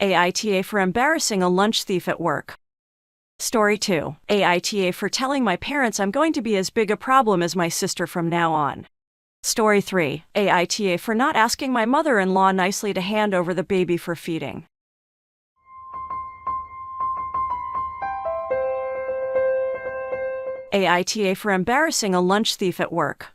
AITA for embarrassing a lunch thief at work. Story 2. AITA for telling my parents I'm going to be as big a problem as my sister from now on. Story 3. AITA for not asking my mother-in-law nicely to hand over the baby for feeding. AITA for embarrassing a lunch thief at work.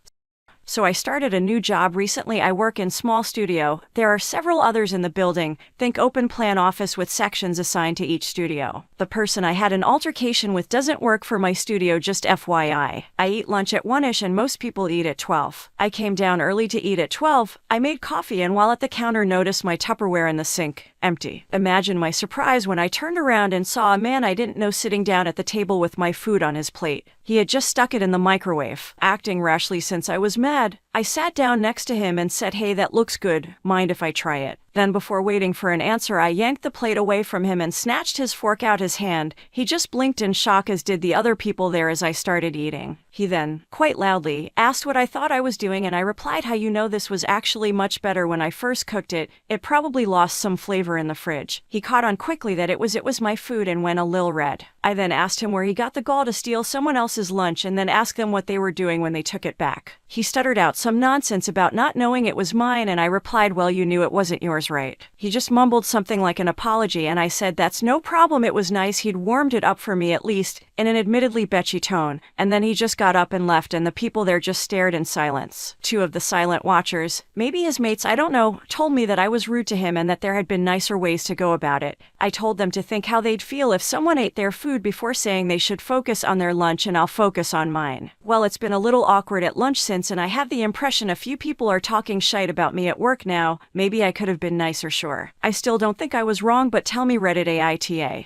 So I started a new job recently. I work in small studio. There are several others in the building. Think open plan office with sections assigned to each studio. The person I had an altercation with doesn't work for my studio, just FYI. I eat lunch at 1ish and most people eat at 12. I came down early to eat at 12. I made coffee and while at the counter noticed my Tupperware in the sink. Empty. Imagine my surprise when I turned around and saw a man I didn't know sitting down at the table with my food on his plate. He had just stuck it in the microwave. Acting rashly since I was mad, I sat down next to him and said, "Hey, that looks good. Mind if I try it?" Then before waiting for an answer, I yanked the plate away from him and snatched his fork out his hand. He just blinked in shock, as did the other people there, as I started eating. He then, quite loudly, asked what I thought I was doing, and I replied, "How you know this was actually much better when I first cooked it. It probably lost some flavor in the fridge." He caught on quickly that it was my food and went a lil red. I then asked him where he got the gall to steal someone else's lunch and then asked them what they were doing when they took it back. He stuttered out some nonsense about not knowing it was mine, and I replied, "Well, you knew it wasn't yours, right?" He just mumbled something like an apology, and I said, "That's no problem, it was nice, he'd warmed it up for me at least," in an admittedly bitchy tone, and then he just got up and left, and the people there just stared in silence. Two of the silent watchers, maybe his mates, I don't know, told me that I was rude to him and that there had been nicer ways to go about it. I told them to think how they'd feel if someone ate their food before saying they should focus on their lunch, and I'll focus on mine. Well, it's been a little awkward at lunch since, and I have the impression a few people are talking shite about me at work now. Maybe I could have been nicer, sure. I still don't think I was wrong, but tell me, Reddit AITA.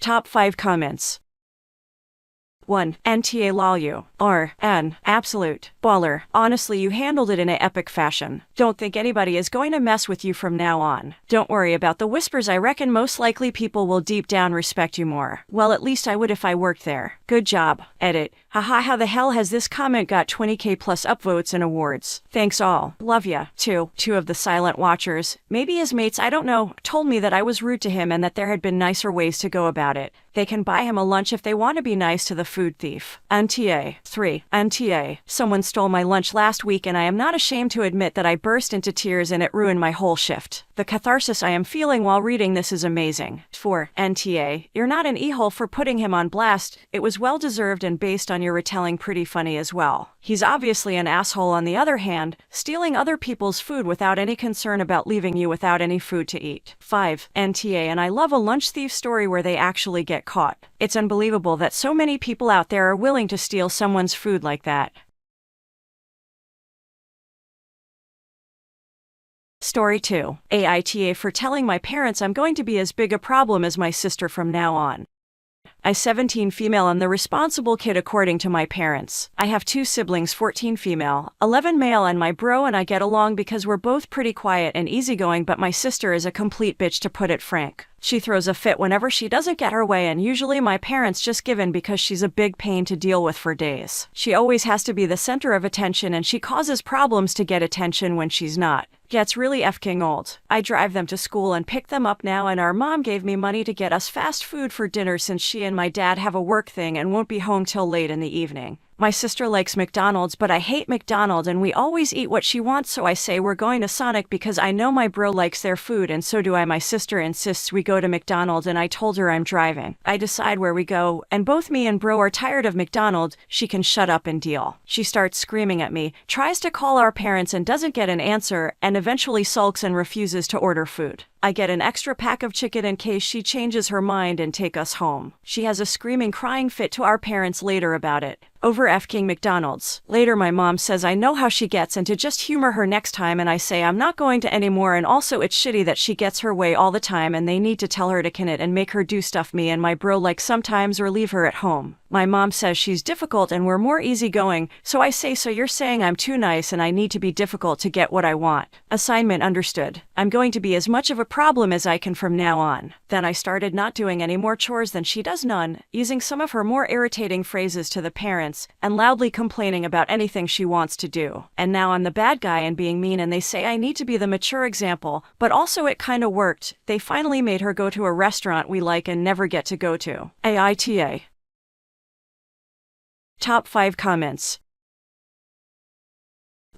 Top 5 comments. 1. NTA lol you. R.N. Absolute. Baller. Honestly, you handled it in an epic fashion. Don't think anybody is going to mess with you from now on. Don't worry about the whispers, I reckon most likely people will deep down respect you more. Well, at least I would if I worked there. Good job. Edit. Haha, how the hell has this comment got 20k plus upvotes and awards? Thanks all. Love ya. 2. Two of the silent watchers, maybe his mates, I don't know, told me that I was rude to him and that there had been nicer ways to go about it. They can buy him a lunch if they want to be nice to the food thief. NTA. 3. NTA. Someone stole my lunch last week and I am not ashamed to admit that I burst into tears and it ruined my whole shift. The catharsis I am feeling while reading this is amazing. 4. NTA. You're not an e-hole for putting him on blast. It was well deserved and based on your retelling pretty funny as well. He's obviously an asshole on the other hand, stealing other people's food without any concern about leaving you without any food to eat. 5. NTA. And I love a lunch thief story where they actually get caught. It's unbelievable that so many people out there are willing to steal someone's food like that. Story 2. AITA for telling my parents I'm going to be as big a problem as my sister from now on. I 17 female and the responsible kid according to my parents. I have 2 siblings, 14 female, 11 male, and my bro and I get along because we're both pretty quiet and easygoing, but my sister is a complete bitch, to put it frank. She throws a fit whenever she doesn't get her way, and usually my parents just give in because she's a big pain to deal with for days. She always has to be the center of attention and she causes problems to get attention when she's not. Gets really f***ing old. I drive them to school and pick them up now, and our mom gave me money to get us fast food for dinner since she and my dad have a work thing and won't be home till late in the evening. My sister likes McDonald's, but I hate McDonald's and we always eat what she wants, so I say we're going to Sonic because I know my bro likes their food and so do I. My sister insists we go to McDonald's and I told her I'm driving. I decide where we go, and both me and bro are tired of McDonald's. She can shut up and deal. She starts screaming at me, tries to call our parents and doesn't get an answer, and eventually sulks and refuses to order food. I get an extra pack of chicken in case she changes her mind and take us home. She has a screaming, crying fit to our parents later about it. Over f***ing McDonald's. Later my mom says I know how she gets and to just humor her next time, and I say I'm not going to anymore, and also it's shitty that she gets her way all the time and they need to tell her to can it and make her do stuff me and my bro like sometimes or leave her at home. My mom says she's difficult and we're more easygoing, so I say, so you're saying I'm too nice and I need to be difficult to get what I want. Assignment understood. I'm going to be as much of a problem as I can from now on. Then I started not doing any more chores than she does, none, using some of her more irritating phrases to the parents parents, and loudly complaining about anything she wants to do. And now I'm the bad guy and being mean, and they say I need to be the mature example, but also it kinda worked. They finally made her go to a restaurant we like and never get to go to. AITA. Top 5 comments.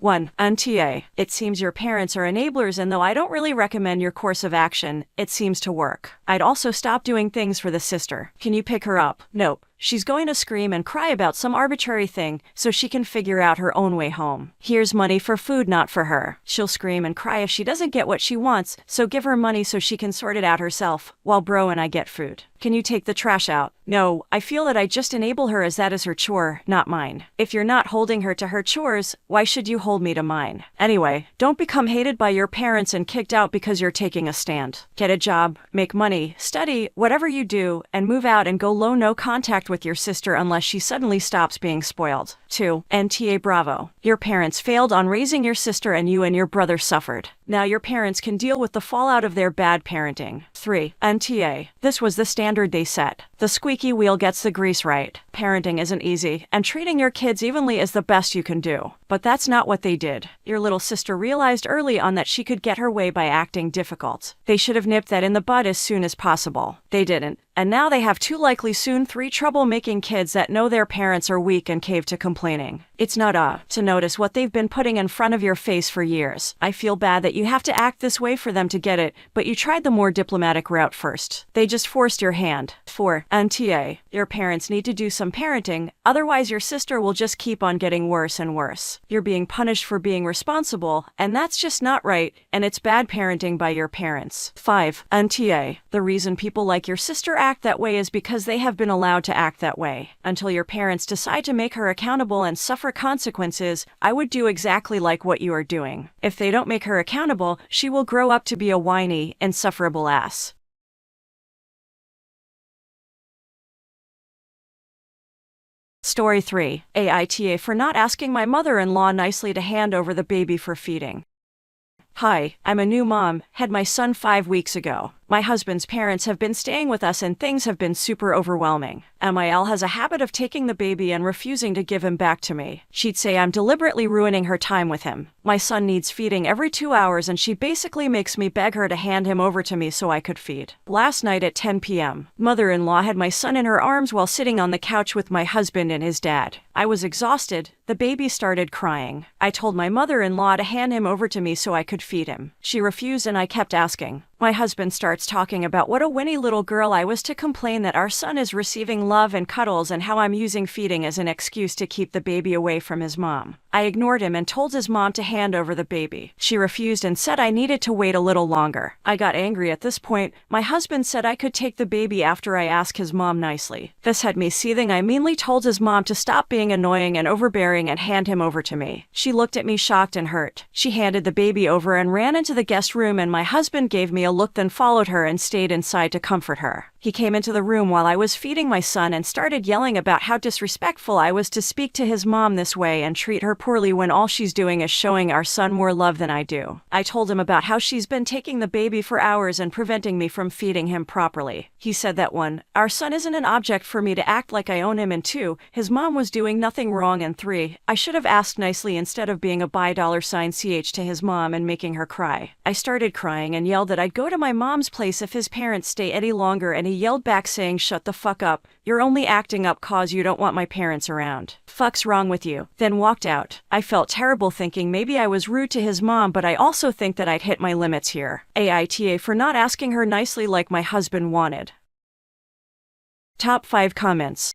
1. NTA. It seems your parents are enablers, and though I don't really recommend your course of action, it seems to work. I'd also stop doing things for the sister. Can you pick her up? Nope. She's going to scream and cry about some arbitrary thing so she can figure out her own way home. Here's money for food, not for her. She'll scream and cry if she doesn't get what she wants, so give her money so she can sort it out herself, while bro and I get food. Can you take the trash out? No, I feel that I just enable her as that is her chore, not mine. If you're not holding her to her chores, why should you hold me to mine? Anyway, don't become hated by your parents and kicked out because you're taking a stand. Get a job, make money, study, whatever you do, and move out and go low no contact with your sister unless she suddenly stops being spoiled. 2. NTA Bravo. Your parents failed on raising your sister and you and your brother suffered. Now your parents can deal with the fallout of their bad parenting. 3. NTA. This was the standard they set. The squeaky wheel gets the grease right. Parenting isn't easy, and treating your kids evenly is the best you can do. But that's not what they did. Your little sister realized early on that she could get her way by acting difficult. They should have nipped that in the bud as soon as possible. They didn't. And now they have 2 likely soon 3 troublemaking kids that know their parents are weak and cave to complaining. It's not to notice what they've been putting in front of your face for years. I feel bad that you have to act this way for them to get it, but you tried the more diplomatic route first. They just forced your hand. 4. NTA. Your parents need to do some parenting, otherwise your sister will just keep on getting worse and worse. You're being punished for being responsible, and that's just not right, and it's bad parenting by your parents. 5. NTA. The reason people like your sister act that way is because they have been allowed to act that way. Until your parents decide to make her accountable and suffer consequences, I would do exactly like what you are doing. If they don't make her accountable, she will grow up to be a whiny, insufferable ass. Story 3. AITA for not asking my mother-in-law nicely to hand over the baby for feeding. Hi, I'm a new mom, had my son 5 weeks ago. My husband's parents have been staying with us and things have been super overwhelming. MIL has a habit of taking the baby and refusing to give him back to me. She'd say I'm deliberately ruining her time with him. My son needs feeding every 2 hours and she basically makes me beg her to hand him over to me so I could feed. Last night at 10 p.m., mother-in-law had my son in her arms while sitting on the couch with my husband and his dad. I was exhausted. The baby started crying. I told my mother-in-law to hand him over to me so I could feed him. She refused and I kept asking. My husband starts talking about what a whiny little girl I was to complain that our son is receiving love and cuddles and how I'm using feeding as an excuse to keep the baby away from his mom. I ignored him and told his mom to hand over the baby. She refused and said I needed to wait a little longer. I got angry at this point. My husband said I could take the baby after I asked his mom nicely. This had me seething. I meanly told his mom to stop being annoying and overbearing and hand him over to me. She looked at me shocked and hurt. She handed the baby over and ran into the guest room, and my husband gave me a look, then followed her and stayed inside to comfort her. He came into the room while I was feeding my son and started yelling about how disrespectful I was to speak to his mom this way and treat her poorly when all she's doing is showing our son more love than I do. I told him about how she's been taking the baby for hours and preventing me from feeding him properly. He said that 1, our son isn't an object for me to act like I own him, and 2, his mom was doing nothing wrong, and 3, I should have asked nicely instead of being a $$CH to his mom and making her cry. I started crying and yelled that I'd go to my mom's place if his parents stay any longer, and he yelled back saying, "Shut the fuck up. You're only acting up cause you don't want my parents around. Fuck's wrong with you?" Then walked out. I felt terrible thinking maybe I was rude to his mom, but I also think that I'd hit my limits here. AITA for not asking her nicely like my husband wanted. Top 5 comments.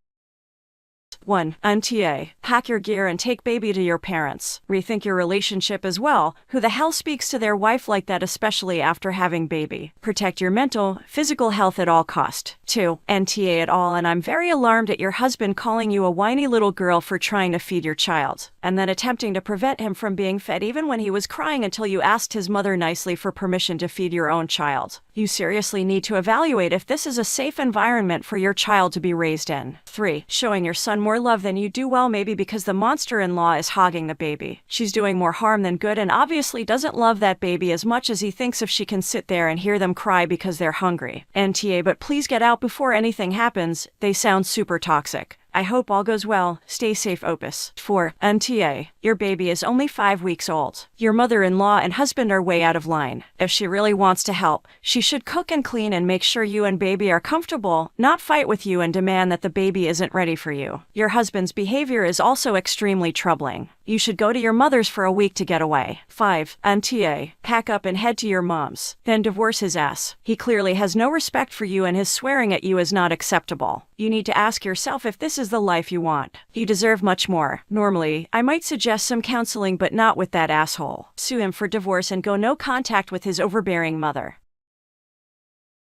1. NTA. Pack your gear and take baby to your parents. Rethink your relationship as well. Who the hell speaks to their wife like that, especially after having baby? Protect your mental, physical health at all cost. 2. NTA at all, and I'm very alarmed at your husband calling you a whiny little girl for trying to feed your child, and then attempting to prevent him from being fed even when he was crying until you asked his mother nicely for permission to feed your own child. You seriously need to evaluate if this is a safe environment for your child to be raised in. 3. Showing your son more love than you do, well, maybe because the monster-in-law is hogging the baby. She's doing more harm than good and obviously doesn't love that baby as much as he thinks if she can sit there and hear them cry because they're hungry. NTA, but please get out before anything happens. They sound super toxic. I hope all goes well. Stay safe, Opus. 4. NTA. Your baby is only 5 weeks old. Your mother-in-law and husband are way out of line. If she really wants to help, she should cook and clean and make sure you and baby are comfortable, not fight with you and demand that the baby isn't ready for you. Your husband's behavior is also extremely troubling. You should go to your mother's for a week to get away. 5. NTA. Pack up and head to your mom's. Then divorce his ass. He clearly has no respect for you and his swearing at you is not acceptable. You need to ask yourself if this is the life you want. You deserve much more. Normally, I might suggest some counseling, but not with that asshole. Sue him for divorce and go no contact with his overbearing mother.